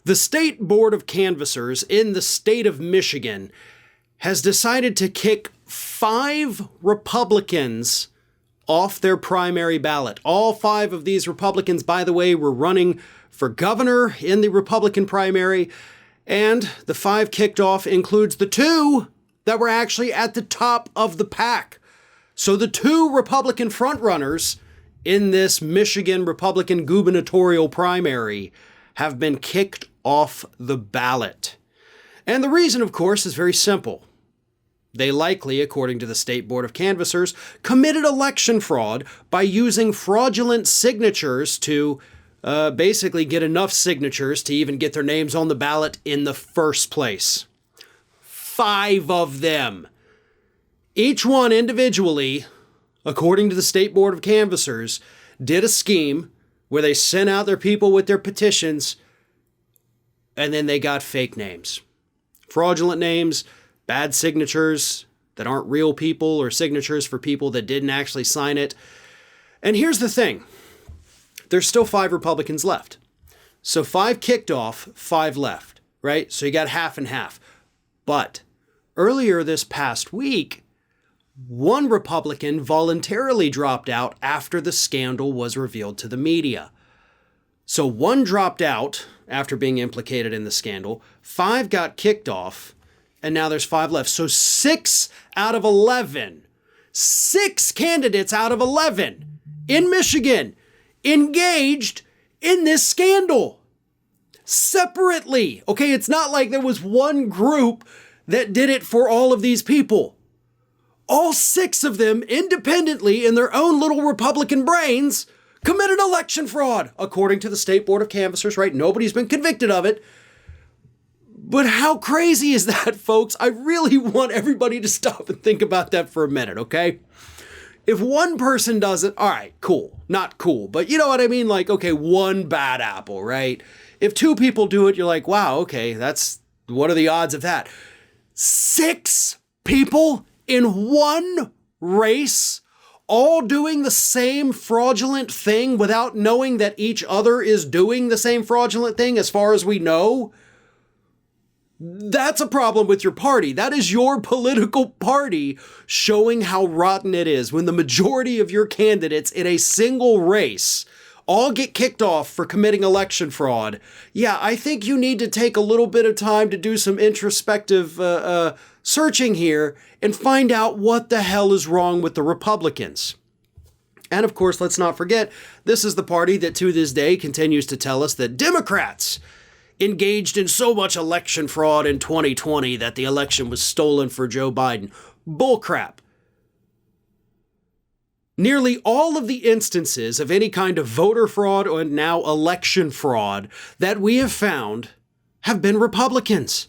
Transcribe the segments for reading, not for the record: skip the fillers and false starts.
The State Board of Canvassers in the state of Michigan has decided to kick 5 Republicans off their primary ballot. All 5 of these Republicans, by the way, were running for governor in the Republican primary, and the 5 kicked off includes the 2 that were actually at the top of the pack. So the 2 Republican frontrunners in this Michigan Republican gubernatorial primary have been kicked off the ballot. And the reason, of course, is very simple. They likely, according to the State Board of Canvassers, committed election fraud by using fraudulent signatures to basically get enough signatures to even get their names on the ballot in the first place. 5 of them. Each one individually, according to the State Board of Canvassers, did a scheme where they sent out their people with their petitions, and then they got fake names. Fraudulent names, bad signatures that aren't real people, or signatures for people that didn't actually sign it. And here's the thing. There's still 5 Republicans left. So 5 kicked off, 5 left, right? So you got half and half. But earlier this past week, 1 Republican voluntarily dropped out after the scandal was revealed to the media. So 1 dropped out after being implicated in the scandal, 5 got kicked off, and now there's 5 left. So 6 out of 11, 6 candidates out of 11 in Michigan engaged in this scandal separately. Okay, it's not like there was one group that did it for all of these people. All 6 of them independently in their own little Republican brains committed election fraud, according to the State Board of Canvassers, right? Nobody's been convicted of it. But how crazy is that, folks? I really want everybody to stop and think about that for a minute, okay? If one person does it, all right, cool. Not cool, but you know what I mean? Like, okay, 1 bad apple, right? If 2 people do it, you're like, wow, okay, what are the odds of that? 6 people in 1 race, all doing the same fraudulent thing without knowing that each other is doing the same fraudulent thing as far as we know? That's a problem with your party. That is your political party showing how rotten it is when the majority of your candidates in a single race all get kicked off for committing election fraud. Yeah, I think you need to take a little bit of time to do some introspective searching here and find out what the hell is wrong with the Republicans. And of course, let's not forget, this is the party that to this day continues to tell us that Democrats engaged in so much election fraud in 2020 that the election was stolen for Joe Biden. Bullcrap. Nearly all of the instances of any kind of voter fraud or now election fraud that we have found have been Republicans.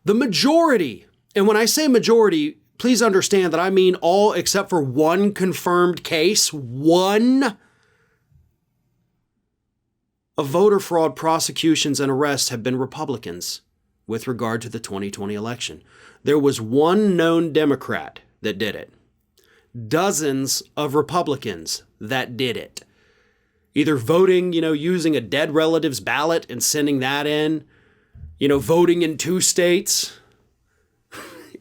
The majority, and when I say majority, please understand that I mean all except for 1 confirmed case, 1 of voter fraud prosecutions and arrests have been Republicans with regard to the 2020 election. There was 1 known Democrat that did it. Dozens of Republicans that did it. Either voting, using a dead relative's ballot and sending that in, voting in 2 states.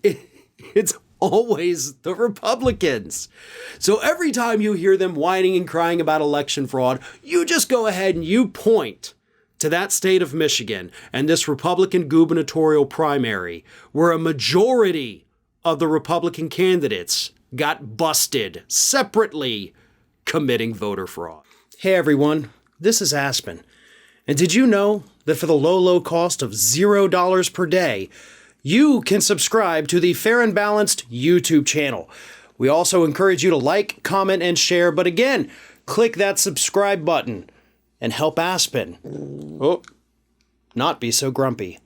It's always the Republicans. So every time you hear them whining and crying about election fraud, you just go ahead and you point to that state of Michigan and this Republican gubernatorial primary where a majority of the Republican candidates got busted separately committing voter fraud. Hey everyone, this is Aspen. And did you know that for the low cost of $0 per day, you can subscribe to the Fair and Balanced YouTube channel. We also encourage you to like, comment, and share. But again, click that subscribe button and help Aspen not be so grumpy.